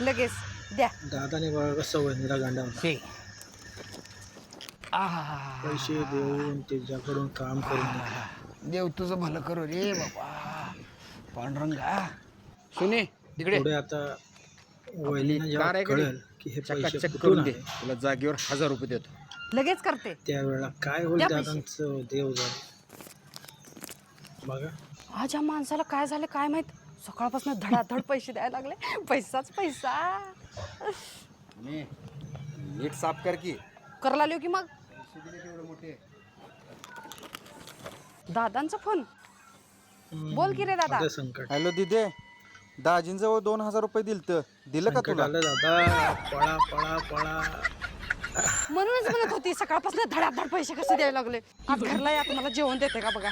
लगेच द्या. दादाने बघा कसं वहिनीला गांडावला. पैसे देऊन त्याच्याकडून काम करून घेतलं. देव तुझं भलं करू रे बाबा पांडुरंगा. सुने तिकडे पुढे आता वहिनीला जेव्हा कार आहे का नाही? कळेल की हे पैसे चकाचक कुठून करून दे. आले, तुला जागेवर 1000 रुपये देतो. लगेच करते. त्यावेळेला काय होईल द्या पैसे. दादांचं देव जाणे. बघा आज या माणसाला काय झालं काय माहित, सकाळपासून धडाधड पैसे द्यायला लागले. पैसाच पैसा. नीट साफ कर की. करायला आलो की मग मोठे दादांचा फोन. बोल की रे दादा. आता संकट हॅलो दिदे, दाजींजवळ 2000 रुपये दिलं का संकट तुला? आलं दादा. पळा पळा पळा. म्हणूनच म्हणत होती सकाळपासून धडाधड पैसे कसे द्यायला लागले. आज घरला या, तुम्हाला जेवण देते का बघा.